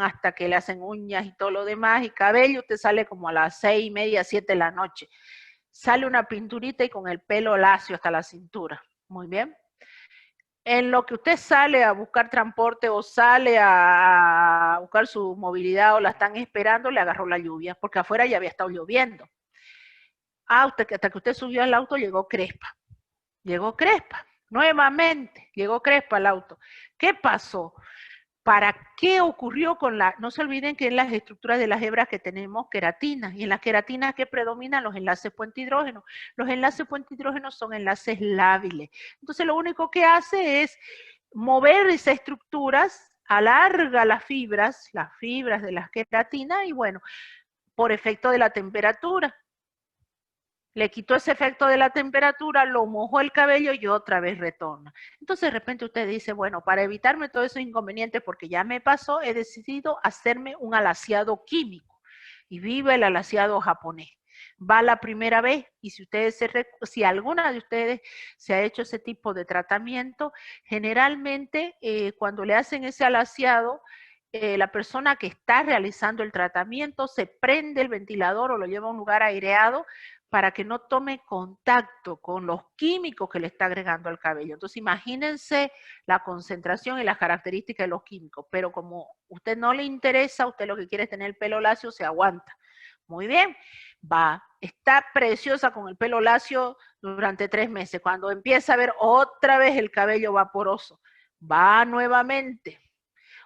hasta que le hacen uñas y todo lo demás, y cabello, usted sale como a las 6:30, 7 de la noche. Sale una pinturita y con el pelo lacio hasta la cintura. Muy bien. En lo que usted sale a buscar transporte o sale a buscar su movilidad o la están esperando, le agarró la lluvia, porque afuera ya había estado lloviendo. Hasta que usted subió al auto llegó crespa. Llegó crespa. Nuevamente, llegó crespa al auto. ¿Qué pasó? ¿Para qué ocurrió con la...? No se olviden que en las estructuras de las hebras que tenemos queratinas, y en las queratinas que predominan los enlaces puente hidrógeno. Los enlaces puente hidrógeno son enlaces lábiles. Entonces lo único que hace es mover esas estructuras, alarga las fibras de las queratinas, y bueno, por efecto de la temperatura. Le quitó ese efecto de la temperatura, lo mojó el cabello y otra vez retorna. Entonces de repente usted dice, bueno, para evitarme todos esos inconvenientes, porque ya me pasó, he decidido hacerme un alaciado químico. Y vive el alaciado japonés. Va la primera vez y si alguna de ustedes se ha hecho ese tipo de tratamiento, generalmente cuando le hacen ese alaciado, la persona que está realizando el tratamiento se prende el ventilador o lo lleva a un lugar aireado para que no tome contacto con los químicos que le está agregando al cabello. Entonces imagínense la concentración y las características de los químicos, pero como a usted no le interesa, usted lo que quiere es tener el pelo lacio, se aguanta. Muy bien, va, está preciosa con el pelo lacio durante 3 meses. Cuando empieza a ver otra vez el cabello vaporoso, va nuevamente.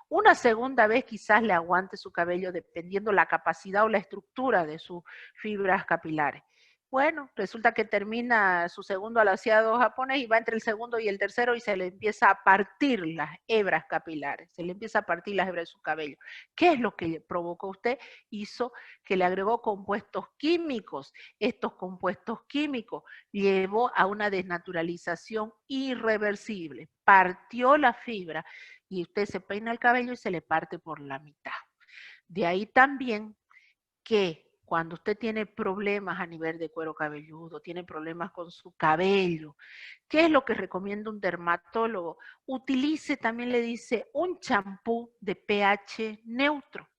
Una segunda vez quizás le aguante su cabello dependiendo la capacidad o la estructura de sus fibras capilares. Bueno, resulta que termina su segundo alaciado japonés y va entre el segundo y el tercero y se le empieza a partir las hebras capilares, se le empieza a partir las hebras de su cabello. ¿Qué es lo que provocó usted? Hizo que le agregó compuestos químicos. Estos compuestos químicos llevó a una desnaturalización irreversible. Partió la fibra y usted se peina el cabello y se le parte por la mitad. De ahí también que cuando usted tiene problemas a nivel de cuero cabelludo, tiene problemas con su cabello, ¿qué es lo que recomienda un dermatólogo? Utilice, también le dice, un champú de pH neutro.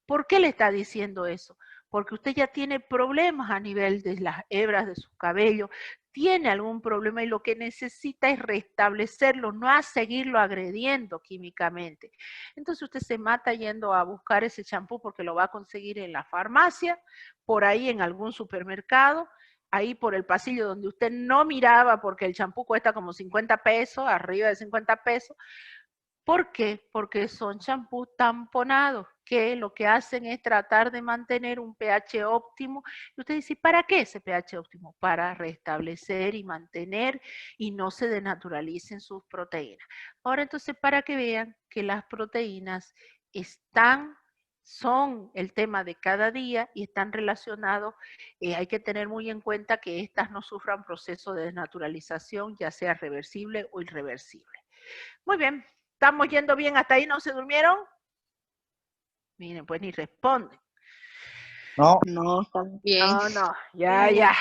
¿Por qué le está diciendo eso? Porque usted ya tiene problemas a nivel de las hebras de su cabello, tiene algún problema y lo que necesita es restablecerlo, no a seguirlo agrediendo químicamente. Entonces usted se mata yendo a buscar ese champú porque lo va a conseguir en la farmacia, por ahí en algún supermercado, ahí por el pasillo donde usted no miraba porque el champú cuesta como 50 pesos, arriba de 50 pesos. ¿Por qué? Porque son champús tamponados, que lo que hacen es tratar de mantener un pH óptimo. Y usted dice, ¿para qué ese pH óptimo? Para restablecer y mantener y no se denaturalicen sus proteínas. Ahora entonces, para que vean que las proteínas son el tema de cada día y están relacionados, hay que tener muy en cuenta que estas no sufran proceso de desnaturalización, ya sea reversible o irreversible. Muy bien. ¿Estamos yendo bien hasta ahí? ¿No se durmieron? Miren, pues ni responden. No. No, estamos bien. No, ya.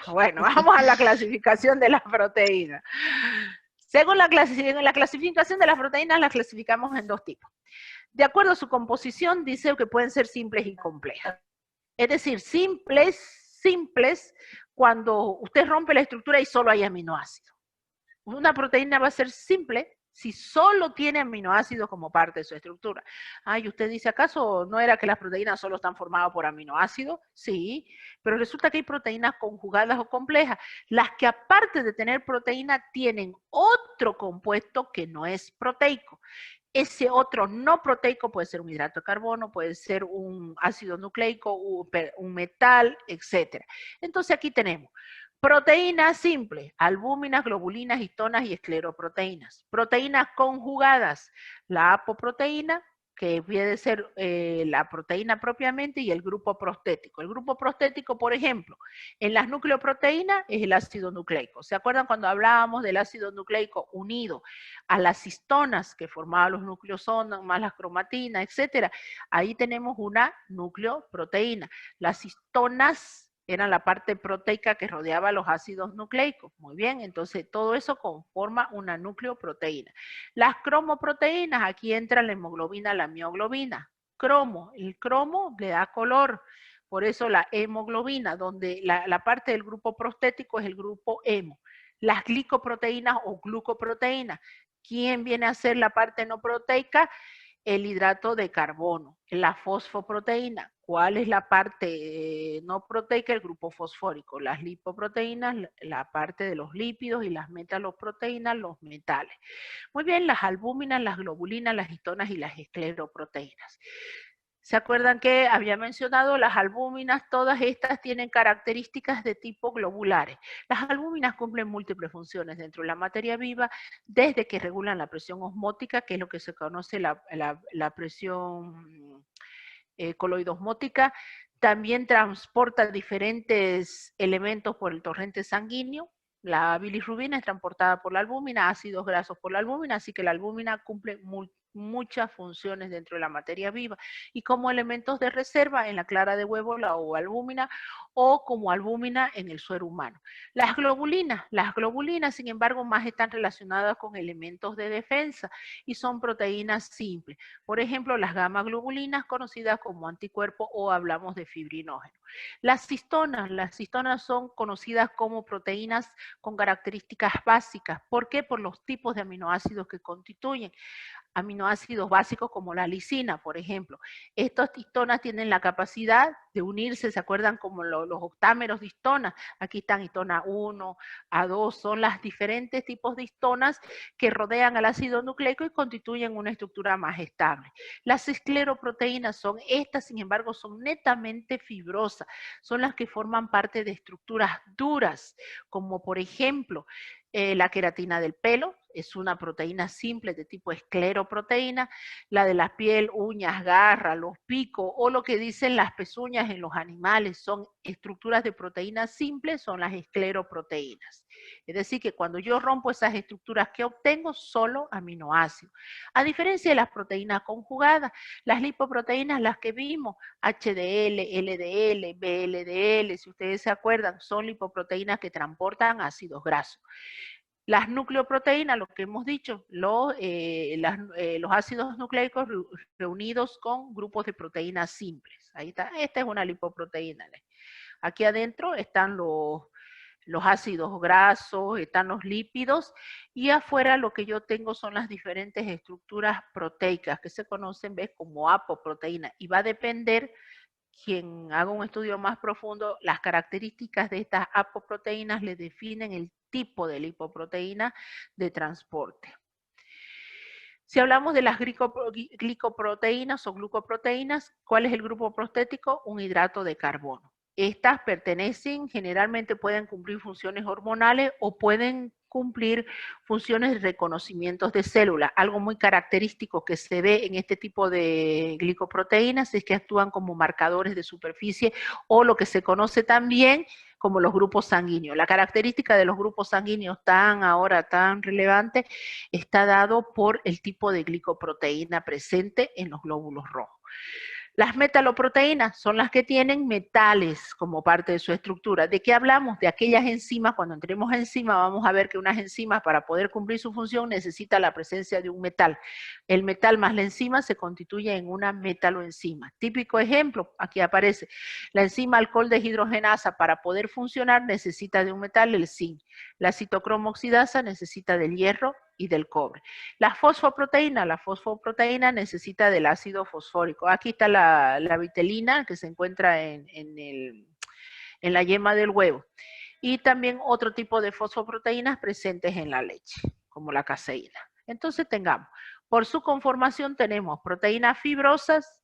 Bueno, vamos a la clasificación de las proteínas. Según la clasificación de las proteínas, las clasificamos en 2 tipos. De acuerdo a su composición, dice que pueden ser simples y complejas. Es decir, simples cuando usted rompe la estructura y solo hay aminoácidos. Una proteína va a ser simple si solo tiene aminoácidos como parte de su estructura. Ay, usted dice, ¿acaso no era que las proteínas solo están formadas por aminoácidos? Sí, pero resulta que hay proteínas conjugadas o complejas, las que aparte de tener proteína tienen otro compuesto que no es proteico. Ese otro no proteico puede ser un hidrato de carbono, puede ser un ácido nucleico, un metal, etc. Entonces aquí tenemos proteínas simples, albúminas, globulinas, histonas y escleroproteínas. Proteínas conjugadas, la apoproteína, que puede ser la proteína propiamente, y el grupo prostético. El grupo prostético, por ejemplo, en las nucleoproteínas es el ácido nucleico. ¿Se acuerdan cuando hablábamos del ácido nucleico unido a las histonas que formaban los nucleosomas, más las cromatinas, etcétera? Ahí tenemos una nucleoproteína. Las histonas Eran la parte proteica que rodeaba los ácidos nucleicos. Muy bien, entonces todo eso conforma una nucleoproteína. Las cromoproteínas, aquí entra la hemoglobina, la mioglobina. Cromo, el cromo le da color. Por eso la hemoglobina, donde la parte del grupo prostético es el grupo hemo. Las glicoproteínas o glucoproteínas. ¿Quién viene a ser la parte no proteica? El hidrato de carbono, la fosfoproteína. ¿Cuál es la parte no proteica? El grupo fosfórico. Las lipoproteínas, la parte de los lípidos, y las metaloproteínas, los metales. Muy bien, las albúminas, las globulinas, las histonas y las escleroproteínas. ¿Se acuerdan que había mencionado las albúminas? Todas estas tienen características de tipo globulares. Las albúminas cumplen múltiples funciones dentro de la materia viva, desde que regulan la presión osmótica, que es lo que se conoce la presión coloidosmótica. También transporta diferentes elementos por el torrente sanguíneo. La bilirrubina es transportada por la albúmina, ácidos grasos por la albúmina, así que la albúmina cumple muchas funciones dentro de la materia viva, y como elementos de reserva en la clara de huevo, la ovalbúmina, o como albúmina en el suero humano. Las globulinas, sin embargo, más están relacionadas con elementos de defensa y son proteínas simples. Por ejemplo, las gamma-globulinas, conocidas como anticuerpos, o hablamos de fibrinógeno. Las cistonas son conocidas como proteínas con características básicas. ¿Por qué? Por los tipos de aminoácidos que constituyen. Aminoácidos básicos como la lisina, por ejemplo. Estas histonas tienen la capacidad de unirse, ¿se acuerdan? Como los octámeros de histonas. Aquí están histona 1, A2, son las diferentes tipos de histonas que rodean al ácido nucleico y constituyen una estructura más estable. Las escleroproteínas son estas, sin embargo, son netamente fibrosas. Son las que forman parte de estructuras duras, como por ejemplo, la queratina del pelo es una proteína simple de tipo escleroproteína. La de la piel, uñas, garras, los picos, o lo que dicen las pezuñas en los animales, son estructuras de proteínas simples, son las escleroproteínas. Es decir, que cuando yo rompo esas estructuras, ¿qué obtengo? Solo aminoácidos. A diferencia de las proteínas conjugadas, las lipoproteínas, las que vimos, HDL, LDL, VLDL, si ustedes se acuerdan, son lipoproteínas que transportan ácidos grasos. Las nucleoproteínas, lo que hemos dicho, los ácidos nucleicos reunidos con grupos de proteínas simples. Ahí está, esta es una lipoproteína. Aquí adentro están los ácidos grasos, están los lípidos, y afuera lo que yo tengo son las diferentes estructuras proteicas que se conocen, ¿ves? Como apoproteína, y va a depender, quien haga un estudio más profundo, las características de estas apoproteínas le definen el tipo de lipoproteína de transporte. Si hablamos de las glicoproteínas o glucoproteínas, ¿cuál es el grupo prostético? Un hidrato de carbono. Estas pertenecen, generalmente pueden cumplir funciones hormonales o pueden cumplir funciones de reconocimiento de células. Algo muy característico que se ve en este tipo de glicoproteínas es que actúan como marcadores de superficie, o lo que se conoce también como los grupos sanguíneos. La característica de los grupos sanguíneos ahora tan relevante está dado por el tipo de glicoproteína presente en los glóbulos rojos. Las metaloproteínas son las que tienen metales como parte de su estructura. ¿De qué hablamos? De aquellas enzimas. Cuando entremos a enzimas vamos a ver que unas enzimas, para poder cumplir su función, necesita la presencia de un metal. El metal más la enzima se constituye en una metaloenzima. Típico ejemplo, aquí aparece. La enzima alcohol deshidrogenasa, para poder funcionar, necesita de un metal, el zinc. La citocromo oxidasa necesita del hierro y del cobre. La fosfoproteína necesita del ácido fosfórico. Aquí está la vitelina, que se encuentra en la yema del huevo. Y también otro tipo de fosfoproteínas presentes en la leche, como la caseína. Entonces tengamos, por su conformación tenemos proteínas fibrosas.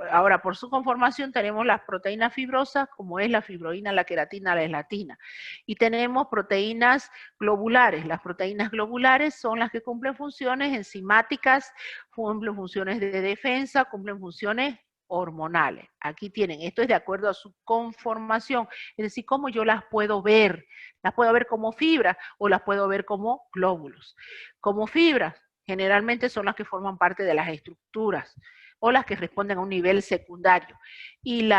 Ahora, por su conformación tenemos las proteínas fibrosas, como es la fibroína, la queratina, la elastina. Y tenemos proteínas globulares. Las proteínas globulares son las que cumplen funciones enzimáticas, cumplen funciones de defensa, cumplen funciones hormonales. Aquí tienen, esto es de acuerdo a su conformación, es decir, cómo yo las puedo ver. Las puedo ver como fibras o las puedo ver como glóbulos. Como fibras, generalmente son las que forman parte de las estructuras. o las que responden a un nivel secundario. Y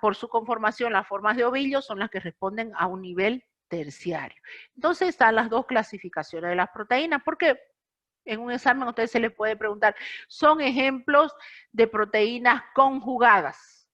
por su conformación, las formas de ovillo son las que responden a un nivel terciario. Entonces están las dos clasificaciones de las proteínas, porque en un examen a ustedes se les puede preguntar, ¿son ejemplos de proteínas conjugadas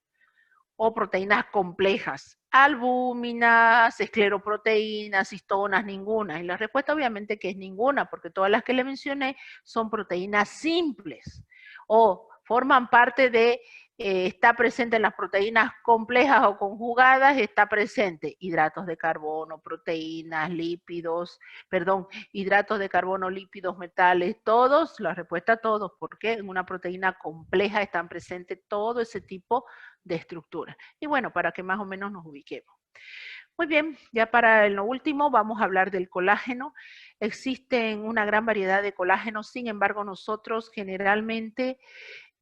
o proteínas complejas? Albúminas, escleroproteínas, histonas, ninguna. Y la respuesta obviamente que es ninguna, porque todas las que le mencioné son proteínas simples o forman parte de, está presente en las proteínas complejas o conjugadas, está presente hidratos de carbono, proteínas, lípidos, perdón, hidratos de carbono, lípidos, metales, todos, la respuesta todos, porque en una proteína compleja están presentes todo ese tipo de estructuras. Y bueno, para que más o menos nos ubiquemos. Muy bien, ya para lo último vamos a hablar del colágeno. Existen una gran variedad de colágenos, sin embargo nosotros generalmente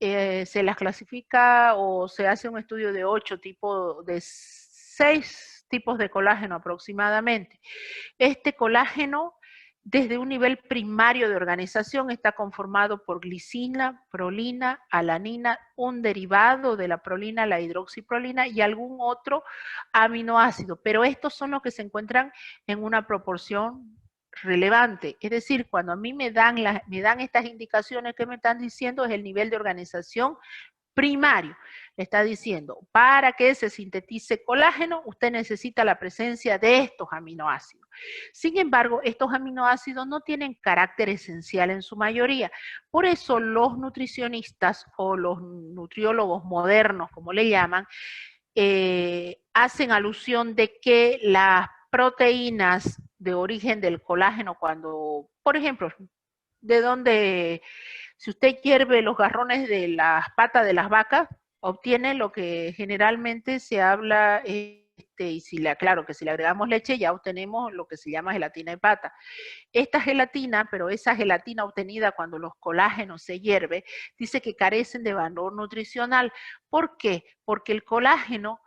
se las clasifica o se hace un estudio de 6 tipos de colágeno aproximadamente. Este colágeno, desde un nivel primario de organización, está conformado por glicina, prolina, alanina, un derivado de la prolina, la hidroxiprolina y algún otro aminoácido, pero estos son los que se encuentran en una proporción relevante. Es decir, cuando a mí me dan estas indicaciones que me están diciendo es el nivel de organización primario. Le está diciendo, para que se sintetice colágeno, usted necesita la presencia de estos aminoácidos. Sin embargo, estos aminoácidos no tienen carácter esencial en su mayoría. Por eso los nutricionistas o los nutriólogos modernos, como le llaman, hacen alusión de que las proteínas de origen del colágeno, cuando, por ejemplo, de donde, si usted hierve los garrones de las patas de las vacas, obtiene lo que generalmente se habla, y claro, que si le agregamos leche ya obtenemos lo que se llama gelatina de pata. Esta gelatina, pero esa gelatina obtenida cuando los colágenos se hierve, dice que carecen de valor nutricional. ¿Por qué? Porque el colágeno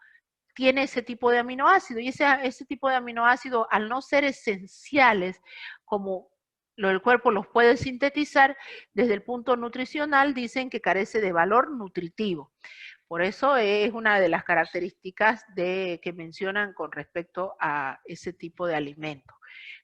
tiene ese tipo de aminoácido y ese tipo de aminoácidos, al no ser esenciales como el cuerpo los puede sintetizar, desde el punto nutricional dicen que carece de valor nutritivo. Por eso es una de las características que mencionan con respecto a ese tipo de alimento.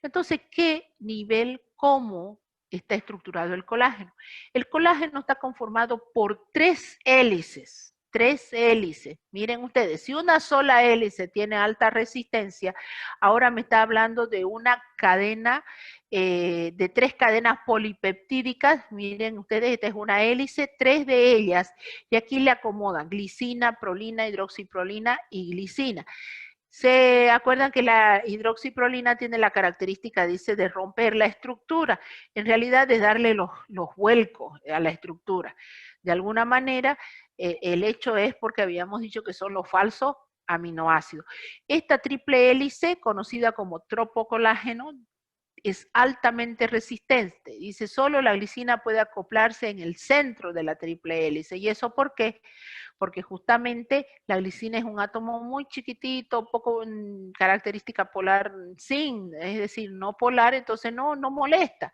Entonces, ¿qué nivel, cómo está estructurado el colágeno? El colágeno está conformado por 3 hélices. 3 hélices. Miren ustedes, si una sola hélice tiene alta resistencia, ahora me está hablando de una cadena, de 3 cadenas polipeptídicas. Miren ustedes, esta es una hélice, 3 de ellas, y aquí le acomodan glicina, prolina, hidroxiprolina y glicina. ¿Se acuerdan que la hidroxiprolina tiene la característica, dice, de romper la estructura? En realidad de darle los vuelcos a la estructura. De alguna manera, el hecho es porque habíamos dicho que son los falsos aminoácidos. Esta triple hélice, conocida como tropocolágeno, es altamente resistente. Dice, solo la glicina puede acoplarse en el centro de la triple hélice. ¿Y eso por qué? Porque justamente la glicina es un átomo muy chiquitito, poco característica polar sin, es decir, no polar, entonces no molesta.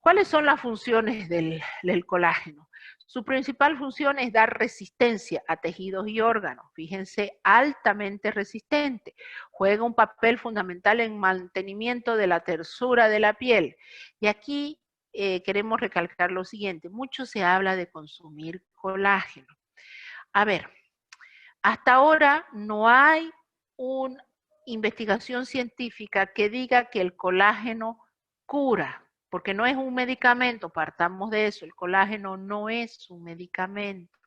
¿Cuáles son las funciones del colágeno? Su principal función es dar resistencia a tejidos y órganos. Fíjense, altamente resistente. Juega un papel fundamental en mantenimiento de la tersura de la piel. Y aquí queremos recalcar lo siguiente. Mucho se habla de consumir colágeno. A ver, hasta ahora no hay una investigación científica que diga que el colágeno cura, porque no es un medicamento, partamos de eso, el colágeno no es un medicamento.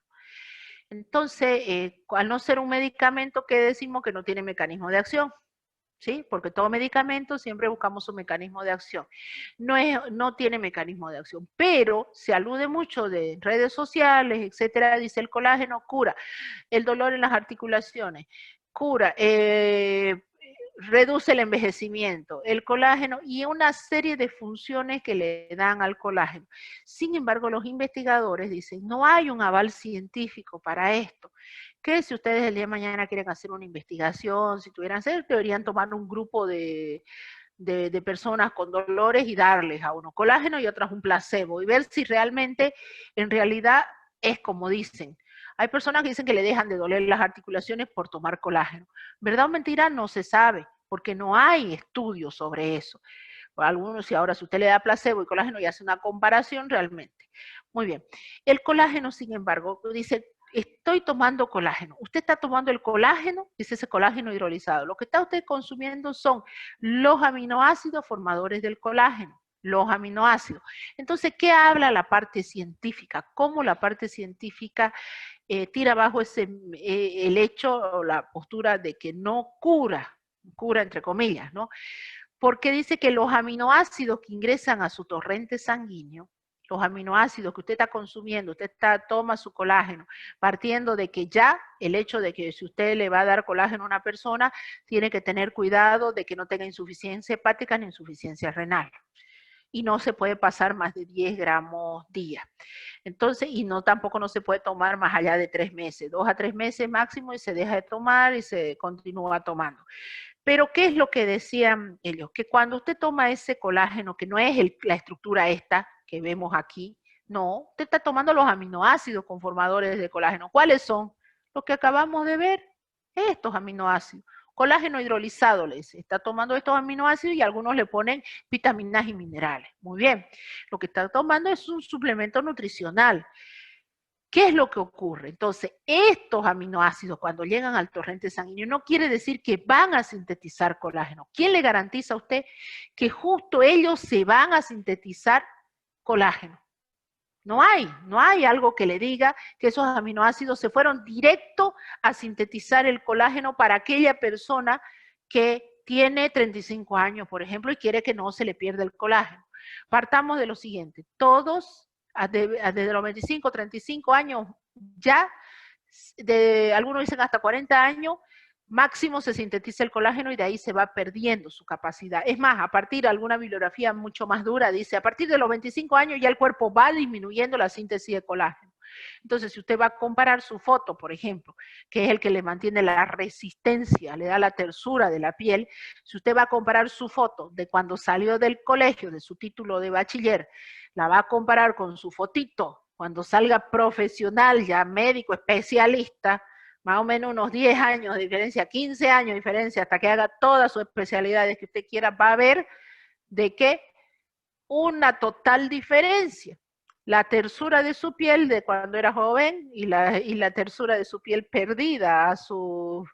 Entonces, al no ser un medicamento, ¿qué decimos? Que no tiene mecanismo de acción. ¿Sí? Porque todo medicamento siempre buscamos su mecanismo de acción. No tiene mecanismo de acción, pero se alude mucho de redes sociales, etcétera, dice el colágeno cura el dolor en las articulaciones, cura, reduce el envejecimiento, el colágeno y una serie de funciones que le dan al colágeno. Sin embargo, los investigadores dicen, no hay un aval científico para esto. Que si ustedes el día de mañana quieren hacer una investigación, si tuvieran hacer, deberían tomar un grupo de personas con dolores y darles a uno colágeno y otras un placebo y ver si realmente, en realidad, es como dicen. Hay personas que dicen que le dejan de doler las articulaciones por tomar colágeno. ¿Verdad o mentira? No se sabe, porque no hay estudios sobre eso. Algunos, si ahora si usted le da placebo y colágeno y hace una comparación realmente. Muy bien. El colágeno, sin embargo, dice, estoy tomando colágeno. Usted está tomando el colágeno, dice ese colágeno hidrolizado. Lo que está usted consumiendo son los aminoácidos formadores del colágeno, los aminoácidos. Entonces, ¿qué habla la parte científica? ¿Cómo la parte científica tira abajo el hecho o la postura de que no cura entre comillas, ¿no? Porque dice que los aminoácidos que ingresan a su torrente sanguíneo, los aminoácidos que usted está consumiendo, toma su colágeno, partiendo de que ya el hecho de que si usted le va a dar colágeno a una persona, tiene que tener cuidado de que no tenga insuficiencia hepática ni insuficiencia renal. Y no se puede pasar más de 10 gramos día. Entonces, y no tampoco no se puede tomar más allá de 3 meses, 2 a 3 meses máximo y se deja de tomar y se continúa tomando. Pero, ¿qué es lo que decían ellos? Que cuando usted toma ese colágeno, que no es la estructura esta que vemos aquí, no, usted está tomando los aminoácidos conformadores de colágeno. ¿Cuáles son? Los que acabamos de ver, estos aminoácidos. Colágeno hidrolizado, les está tomando estos aminoácidos y algunos le ponen vitaminas y minerales. Muy bien, lo que está tomando es un suplemento nutricional. ¿Qué es lo que ocurre? Entonces, estos aminoácidos cuando llegan al torrente sanguíneo no quiere decir que van a sintetizar colágeno. ¿Quién le garantiza a usted que justo ellos se van a sintetizar colágeno? No hay algo que le diga que esos aminoácidos se fueron directo a sintetizar el colágeno para aquella persona que tiene 35 años, por ejemplo, y quiere que no se le pierda el colágeno. Partamos de lo siguiente, todos desde los 25, 35 años ya, algunos dicen hasta 40 años, máximo se sintetiza el colágeno y de ahí se va perdiendo su capacidad. Es más, a partir de alguna bibliografía mucho más dura, dice, a partir de los 25 años ya el cuerpo va disminuyendo la síntesis de colágeno. Entonces, si usted va a comparar su foto, por ejemplo, que es el que le mantiene la resistencia, le da la tersura de la piel, si usted va a comparar su foto de cuando salió del colegio, de su título de bachiller, la va a comparar con su fotito cuando salga profesional, ya médico, especialista, más o menos unos 10 años de diferencia, 15 años de diferencia, hasta que haga todas sus especialidades que usted quiera, va a ver de que una total diferencia. La tersura de su piel de cuando era joven y la tersura de su piel perdida a sus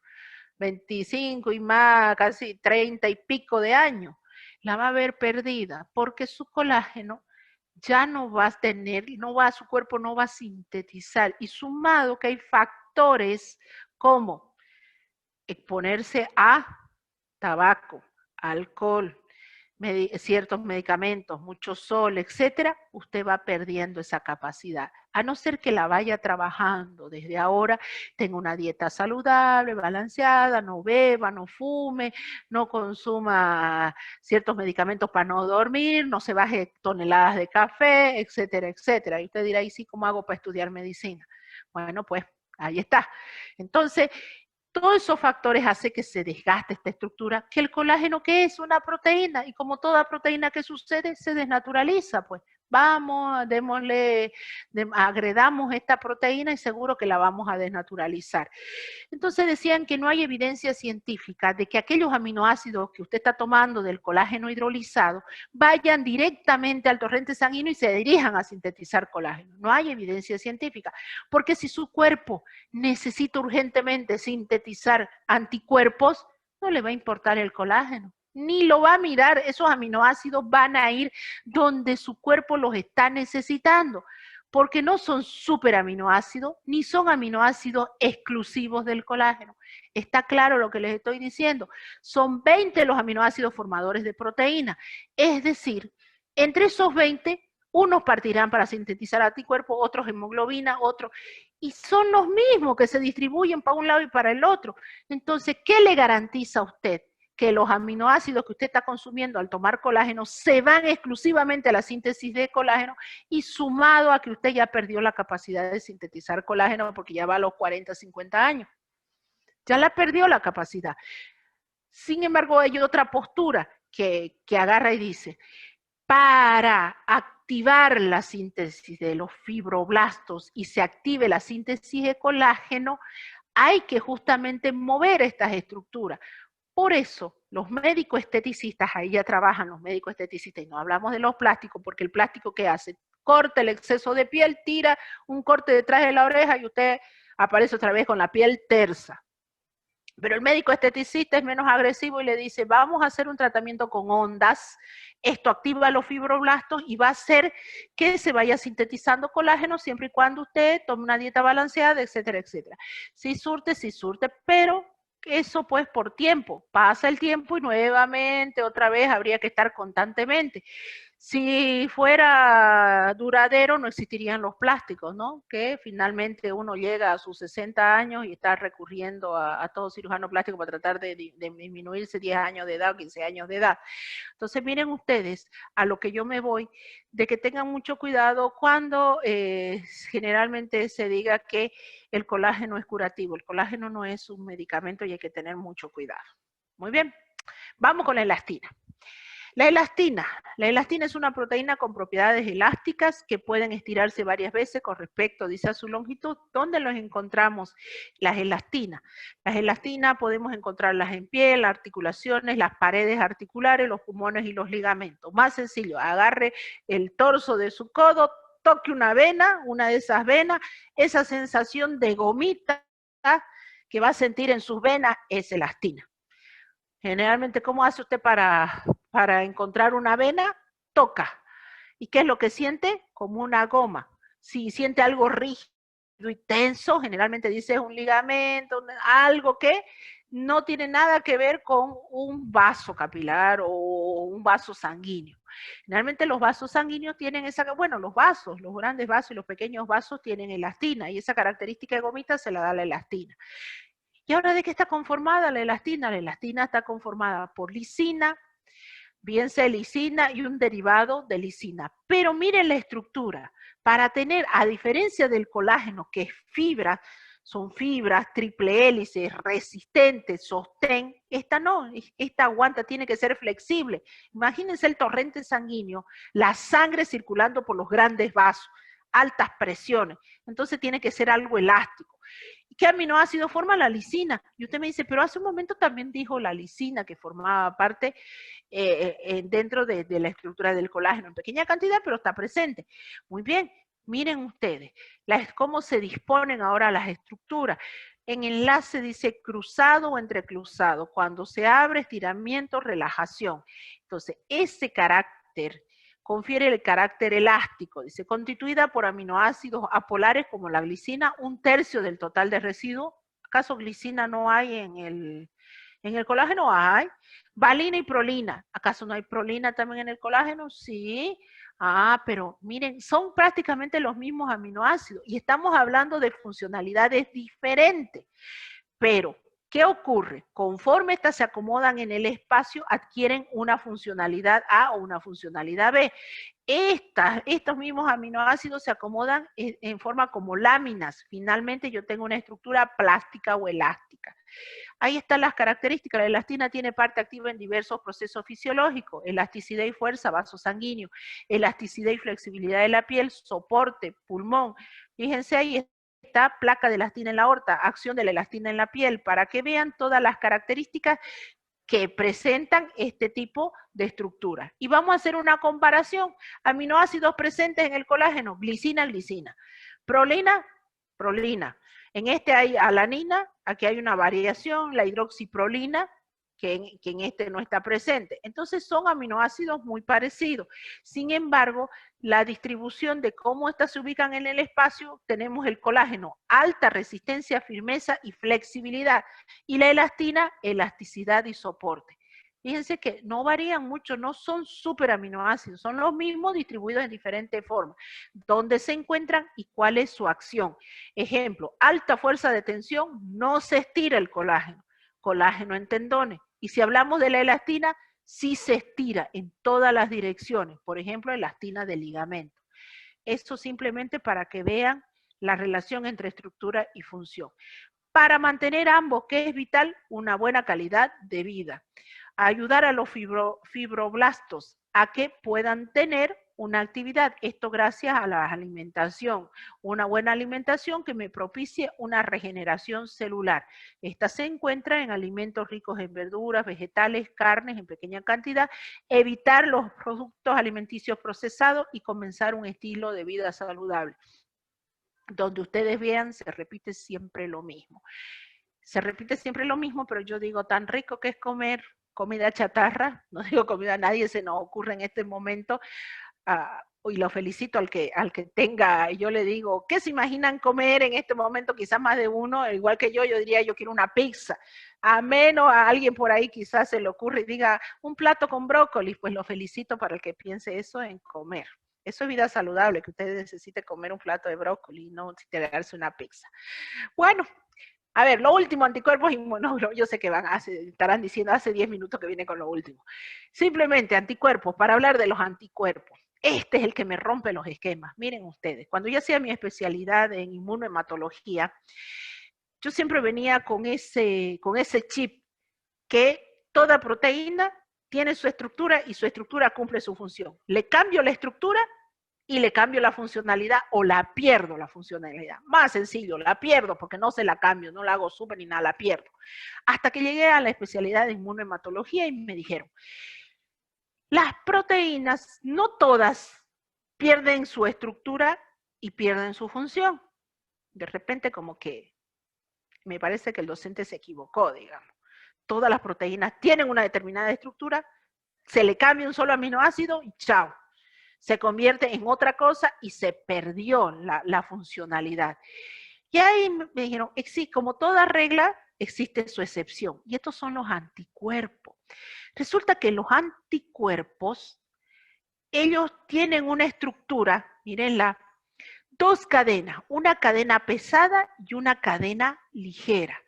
25 y más, casi 30 y pico de años, la va a ver perdida porque su colágeno ya no va a tener, su cuerpo no va a sintetizar, y sumado que hay factores como exponerse a tabaco, alcohol, ciertos medicamentos, mucho sol, etcétera, usted va perdiendo esa capacidad. A no ser que la vaya trabajando desde ahora, tenga una dieta saludable, balanceada, no beba, no fume, no consuma ciertos medicamentos para no dormir, no se baje toneladas de café, etcétera, etcétera. Y usted dirá, ¿y sí cómo hago para estudiar medicina? Bueno, pues ahí está. Entonces, todos esos factores hacen que se desgaste esta estructura, que el colágeno, ¿qué es? Una proteína, y como toda proteína que sucede, se desnaturaliza, pues. Vamos, agredamos esta proteína y seguro que la vamos a desnaturalizar. Entonces decían que no hay evidencia científica de que aquellos aminoácidos que usted está tomando del colágeno hidrolizado vayan directamente al torrente sanguíneo y se dirijan a sintetizar colágeno. No hay evidencia científica, porque si su cuerpo necesita urgentemente sintetizar anticuerpos, no le va a importar el colágeno, ni lo va a mirar. Esos aminoácidos van a ir donde su cuerpo los está necesitando, porque no son superaminoácidos, ni son aminoácidos exclusivos del colágeno. Está claro lo que les estoy diciendo. Son 20 los aminoácidos formadores de proteína. Es decir, entre esos 20, unos partirán para sintetizar anticuerpos, otros hemoglobina, otros, y son los mismos que se distribuyen para un lado y para el otro. Entonces, ¿qué le garantiza a usted? Que los aminoácidos que usted está consumiendo al tomar colágeno se van exclusivamente a la síntesis de colágeno, y sumado a que usted ya perdió la capacidad de sintetizar colágeno porque ya va a los 40, 50 años. Ya la perdió la capacidad. Sin embargo, hay otra postura que agarra y dice, Para activar la síntesis de los fibroblastos y se active la síntesis de colágeno, hay que justamente mover estas estructuras. Por eso, los médicos esteticistas, ahí ya trabajan los médicos esteticistas, y no hablamos de los plásticos, porque el plástico, ¿qué hace? Corta el exceso de piel, tira un corte detrás de la oreja y usted aparece otra vez con la piel tersa. Pero el médico esteticista es menos agresivo y le dice, vamos a hacer un tratamiento con ondas, esto activa los fibroblastos y va a hacer que se vaya sintetizando colágeno siempre y cuando usted tome una dieta balanceada, etcétera, etcétera. Sí surte, pero eso pues por tiempo, pasa el tiempo y nuevamente otra vez habría que estar constantemente. Si fuera duradero, no existirían los plásticos, ¿no? Que finalmente uno llega a sus 60 años y está recurriendo a todo cirujano plástico para tratar de disminuirse 10 años de edad o 15 años de edad. Entonces, miren ustedes, a lo que yo me voy, de que tengan mucho cuidado cuando generalmente se diga que el colágeno es curativo. El colágeno no es un medicamento y hay que tener mucho cuidado. Muy bien, vamos con la elastina. La elastina es una proteína con propiedades elásticas que pueden estirarse varias veces con respecto, dice, a su longitud. ¿Dónde los encontramos? Las elastinas. Las elastinas podemos encontrarlas en piel, articulaciones, las paredes articulares, los pulmones y los ligamentos. Más sencillo, agarre el torso de su codo, toque una vena, una de esas venas, esa sensación de gomita que va a sentir en sus venas es elastina. Generalmente, ¿cómo hace usted para encontrar una vena? Toca. ¿Y qué es lo que siente? Como una goma. Si siente algo rígido y tenso, generalmente dice un ligamento, algo que no tiene nada que ver con un vaso capilar o un vaso sanguíneo. Generalmente los vasos sanguíneos tienen esa, bueno, los vasos, los grandes vasos y los pequeños vasos tienen elastina y esa característica de gomita se la da la elastina. ¿Y ahora de qué está conformada la elastina? La elastina está conformada por lisina, bien sea lisina y un derivado de lisina. Pero miren la estructura. Para tener, a diferencia del colágeno, que es fibra, son fibras, triple hélices, resistentes, sostén, esta no, esta aguanta, tiene que ser flexible. Imagínense el torrente sanguíneo, la sangre circulando por los grandes vasos, altas presiones, entonces tiene que ser algo elástico. ¿Qué aminoácido forma? La lisina. Y usted me dice, pero hace un momento también dijo la lisina que formaba parte dentro de la estructura del colágeno, en pequeña cantidad, pero está presente. Muy bien, miren ustedes cómo se disponen ahora las estructuras. En enlace dice cruzado o entrecruzado. Cuando se abre, estiramiento, relajación. Entonces, ese carácter confiere el carácter elástico, dice, constituida por aminoácidos apolares como la glicina, 1/3 del total de residuos. ¿Acaso glicina no hay en el colágeno? Hay. Valina y prolina. ¿Acaso no hay prolina también en el colágeno? Sí. Ah, pero miren, son prácticamente los mismos aminoácidos y estamos hablando de funcionalidades diferentes. Pero, ¿qué ocurre? Conforme estas se acomodan en el espacio, adquieren una funcionalidad A o una funcionalidad B. Estos mismos aminoácidos se acomodan en forma como láminas. Finalmente yo tengo una estructura plástica o elástica. Ahí están las características. La elastina tiene parte activa en diversos procesos fisiológicos: elasticidad y fuerza, vaso sanguíneo; elasticidad y flexibilidad de la piel, soporte, pulmón. Fíjense, ahí está placa de elastina en la aorta, acción de la elastina en la piel, para que vean todas las características que presentan este tipo de estructura. Y vamos a hacer una comparación. Aminoácidos presentes en el colágeno: glicina, glicina; prolina, prolina. En este hay alanina, aquí hay una variación, la hidroxiprolina, que en este no está presente. Entonces son aminoácidos muy parecidos. Sin embargo, la distribución de cómo estas se ubican en el espacio, tenemos el colágeno, alta resistencia, firmeza y flexibilidad, y la elastina, elasticidad y soporte. Fíjense que no varían mucho, no son superaminoácidos, son los mismos distribuidos en diferentes formas. ¿Dónde se encuentran y cuál es su acción? Ejemplo, alta fuerza de tensión, no se estira el colágeno. Colágeno en tendones. Y si hablamos de la elastina, sí se estira en todas las direcciones. Por ejemplo, elastina de ligamento. Esto simplemente para que vean la relación entre estructura y función. Para mantener ambos, ¿qué es vital? Una buena calidad de vida. Ayudar a los fibroblastos a que puedan tener una actividad. Esto gracias a la alimentación. Una buena alimentación que me propicie una regeneración celular. Esta se encuentra en alimentos ricos en verduras, vegetales, carnes en pequeña cantidad, evitar los productos alimenticios procesados y comenzar un estilo de vida saludable. Donde ustedes vean, se repite siempre lo mismo. Se repite siempre lo mismo, pero yo digo, tan rico que es comer comida chatarra, no digo comida, a nadie se nos ocurre en este momento, y lo felicito al que tenga, yo le digo, ¿qué se imaginan comer en este momento? Quizás más de uno, igual que yo diría, yo quiero una pizza. A menos a alguien por ahí quizás se le ocurre y diga, un plato con brócoli, pues lo felicito para el que piense eso en comer. Eso es vida saludable, que usted necesite comer un plato de brócoli, no darse una pizza. Bueno, a ver, lo último, anticuerpos inmunológicos. Yo sé que estarán diciendo hace 10 minutos que viene con lo último. Simplemente anticuerpos, para hablar de los anticuerpos. Este es el que me rompe los esquemas. Miren ustedes, cuando yo hacía mi especialidad en inmunohematología, yo siempre venía con ese chip que toda proteína tiene su estructura y su estructura cumple su función. Le cambio la estructura y le cambio la funcionalidad o la pierdo la funcionalidad. Más sencillo, la pierdo porque no se la cambio, no la hago súper ni nada, la pierdo. Hasta que llegué a la especialidad de inmunohematología y me dijeron, las proteínas, no todas, pierden su estructura y pierden su función. De repente como que me parece que el docente se equivocó, digamos. Todas las proteínas tienen una determinada estructura, se le cambia un solo aminoácido y chao. Se convierte en otra cosa y se perdió la funcionalidad. Y ahí me dijeron, como toda regla, existe su excepción. Y estos son los anticuerpos. Resulta que los anticuerpos, ellos tienen una estructura, mírenla, dos cadenas, una cadena pesada y una cadena ligera.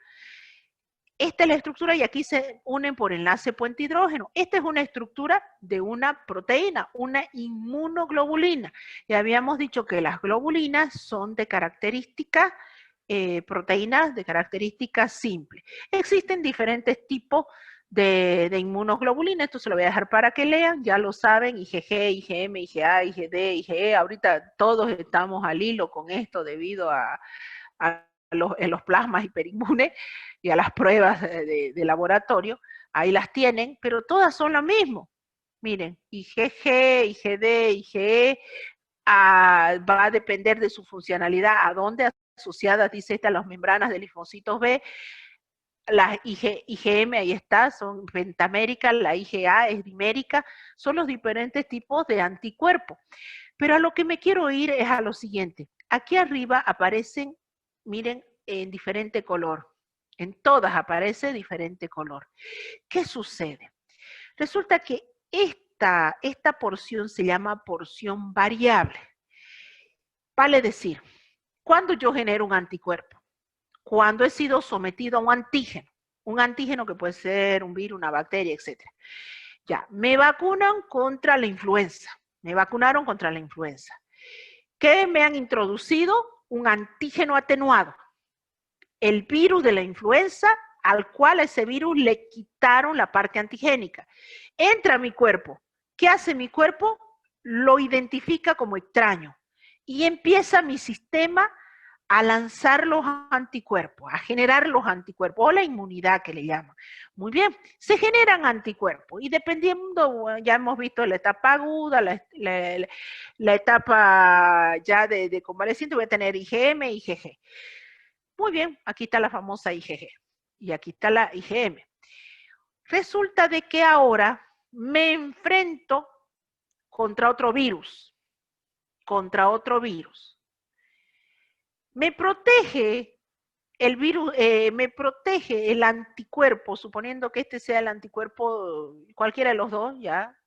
Esta es la estructura y aquí se unen por enlace puente hidrógeno. Esta es una estructura de una proteína, una inmunoglobulina. Ya habíamos dicho que las globulinas son de características, proteínas de características simples. Existen diferentes tipos de inmunoglobulina, esto se lo voy a dejar para que lean, ya lo saben, IgG, IgM, IgA, IgD, IgE, ahorita todos estamos al hilo con esto debido a los plasmas hiperinmunes y a las pruebas de laboratorio, ahí las tienen, pero todas son lo mismo. Miren, IgG, IgD, IgE, va a depender de su funcionalidad, a dónde asociadas, dice esta, las membranas de linfocitos B, las IgM, ahí está, son pentaméricas, la IgA es dimérica, son los diferentes tipos de anticuerpos. Pero a lo que me quiero ir es a lo siguiente. Aquí arriba aparecen, miren, en diferente color. En todas aparece diferente color. ¿Qué sucede? Resulta que esta porción se llama porción variable. Vale decir, ¿cuándo yo genero un anticuerpo? Cuando he sido sometido a un antígeno que puede ser un virus, una bacteria, etc. Ya, me vacunan contra la influenza, me vacunaron contra la influenza. ¿Qué me han introducido? Un antígeno atenuado, el virus de la influenza, al cual a ese virus le quitaron la parte antigénica. Entra a mi cuerpo. ¿Qué hace mi cuerpo? Lo identifica como extraño y empieza mi sistema a lanzar los anticuerpos, a generar los anticuerpos, o la inmunidad que le llaman. Muy bien, se generan anticuerpos, y dependiendo, ya hemos visto la etapa aguda, la etapa ya de convaleciente, voy a tener IgM y IgG. Muy bien, aquí está la famosa IgG, y aquí está la IgM. Resulta de que ahora me enfrento contra otro virus, Me protege el virus, me protege el anticuerpo, suponiendo que este sea el anticuerpo, cualquiera de los dos, ya.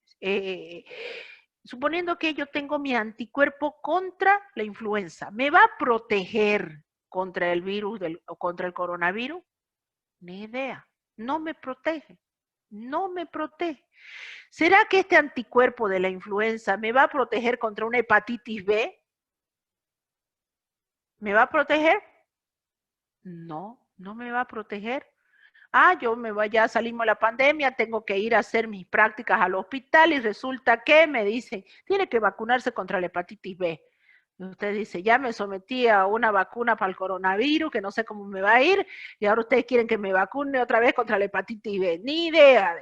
Suponiendo que yo tengo mi anticuerpo contra la influenza, ¿me va a proteger contra el virus o contra el coronavirus? Ni idea. No me protege. No me protege. ¿Será que este anticuerpo de la influenza me va a proteger contra una hepatitis B? ¿Me va a proteger? No, no me va a proteger. Ya salimos de la pandemia, tengo que ir a hacer mis prácticas al hospital y resulta que me dicen, tiene que vacunarse contra la hepatitis B. Y usted dice, ya me sometí a una vacuna para el coronavirus, que no sé cómo me va a ir, y ahora ustedes quieren que me vacune otra vez contra la hepatitis B. Ni idea.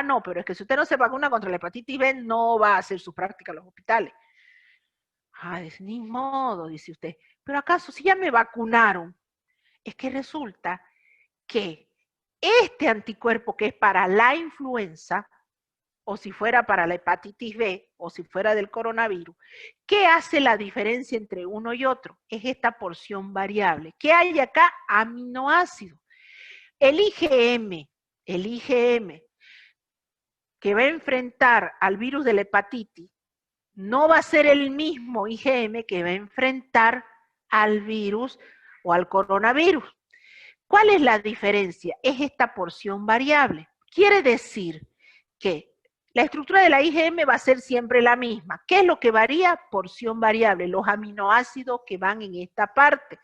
No, pero es que si usted no se vacuna contra la hepatitis B, no va a hacer su práctica en los hospitales. Dice, ni modo, dice usted. Pero acaso, si ya me vacunaron, es que resulta que este anticuerpo que es para la influenza, o si fuera para la hepatitis B, o si fuera del coronavirus, ¿qué hace la diferencia entre uno y otro? Es esta porción variable. ¿Qué hay acá? Aminoácidos. El IgM que va a enfrentar al virus de la hepatitis, no va a ser el mismo IgM que va a enfrentar al virus o al coronavirus. ¿Cuál es la diferencia? Es esta porción variable. Quiere decir que la estructura de la IgM va a ser siempre la misma. ¿Qué es lo que varía? Porción variable, los aminoácidos que van en esta parte.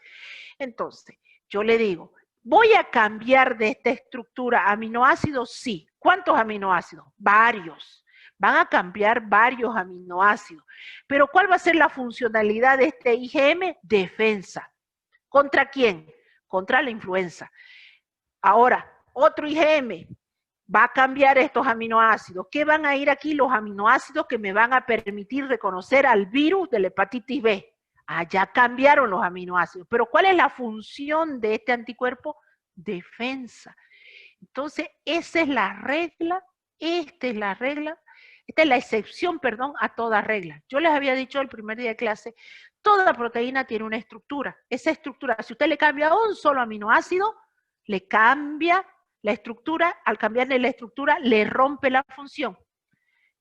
Entonces, yo le digo, ¿voy a cambiar de esta estructura aminoácidos? Sí. ¿Cuántos aminoácidos? Varios. Van a cambiar varios aminoácidos. Pero ¿cuál va a ser la funcionalidad de este IgM? Defensa. ¿Contra quién? Contra la influenza. Ahora, otro IgM va a cambiar estos aminoácidos. ¿Qué van a ir aquí? Los aminoácidos que me van a permitir reconocer al virus de la hepatitis B. Ya cambiaron los aminoácidos. Pero ¿cuál es la función de este anticuerpo? Defensa. Entonces, esa es la regla, esta es la excepción, perdón, a toda regla. Yo les había dicho el primer día de clase, toda proteína tiene una estructura. Esa estructura, si usted le cambia un solo aminoácido, le cambia la estructura, al cambiarle la estructura, le rompe la función.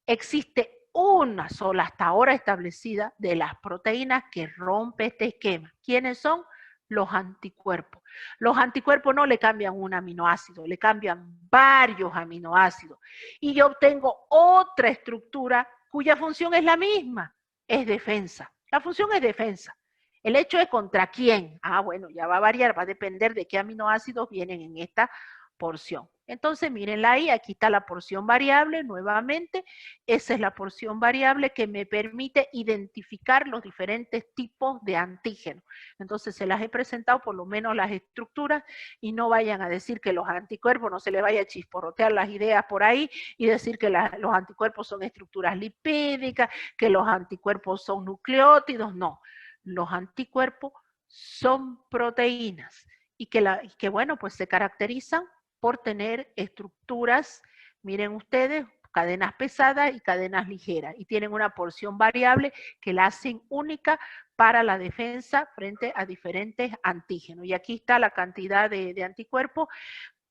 Existe una sola hasta ahora establecida de las proteínas que rompe este esquema. ¿Quiénes son? Los anticuerpos. Los anticuerpos no le cambian un aminoácido, le cambian varios aminoácidos. Y yo obtengo otra estructura cuya función es la misma, es defensa. La función es defensa. El hecho es contra quién. Bueno, ya va a variar, va a depender de qué aminoácidos vienen en esta porción. Entonces, mírenla ahí, aquí está la porción variable, nuevamente, esa es la porción variable que me permite identificar los diferentes tipos de antígenos. Entonces, se las he presentado por lo menos las estructuras y no vayan a decir que los anticuerpos, no se les vaya a chisporrotear las ideas por ahí y decir que los anticuerpos son estructuras lipídicas, que los anticuerpos son nucleótidos, no. Los anticuerpos son proteínas y que bueno, pues se caracterizan por tener estructuras, miren ustedes, cadenas pesadas y cadenas ligeras, y tienen una porción variable que la hacen única para la defensa frente a diferentes antígenos. Y aquí está la cantidad de anticuerpos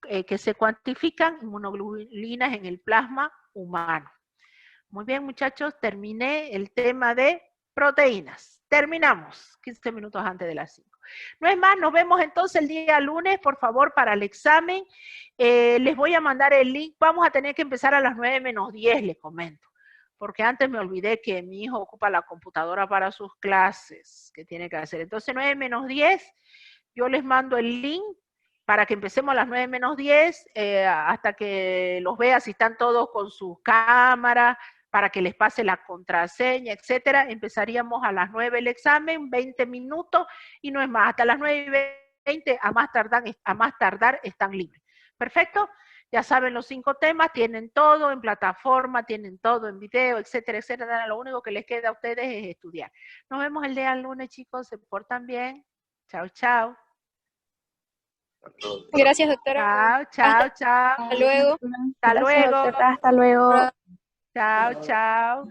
que se cuantifican inmunoglobulinas en el plasma humano. Muy bien, muchachos, terminé el tema de proteínas. Terminamos, 15 minutos antes de las 5. No es más, nos vemos entonces el día lunes, por favor, para el examen. Les voy a mandar el link. Vamos a tener que empezar a las 9 menos 10, les comento. Porque antes me olvidé que mi hijo ocupa la computadora para sus clases, que tiene que hacer. Entonces, 9 menos 10, yo les mando el link para que empecemos a las 9 menos 10, hasta que los vea si están todos con sus cámaras, para que les pase la contraseña, etcétera. Empezaríamos a las 9 el examen, 20 minutos, y no es más, hasta las 9:20, a más tardar están libres. ¿Perfecto? Ya saben los 5 temas, tienen todo en plataforma, tienen todo en video, etcétera, etcétera. Lo único que les queda a ustedes es estudiar. Nos vemos el día lunes, chicos, se portan bien. Chao, chao. Gracias, doctora. Chao, chao. Hasta luego. Hasta luego. Doctora, hasta luego. Chao, chao.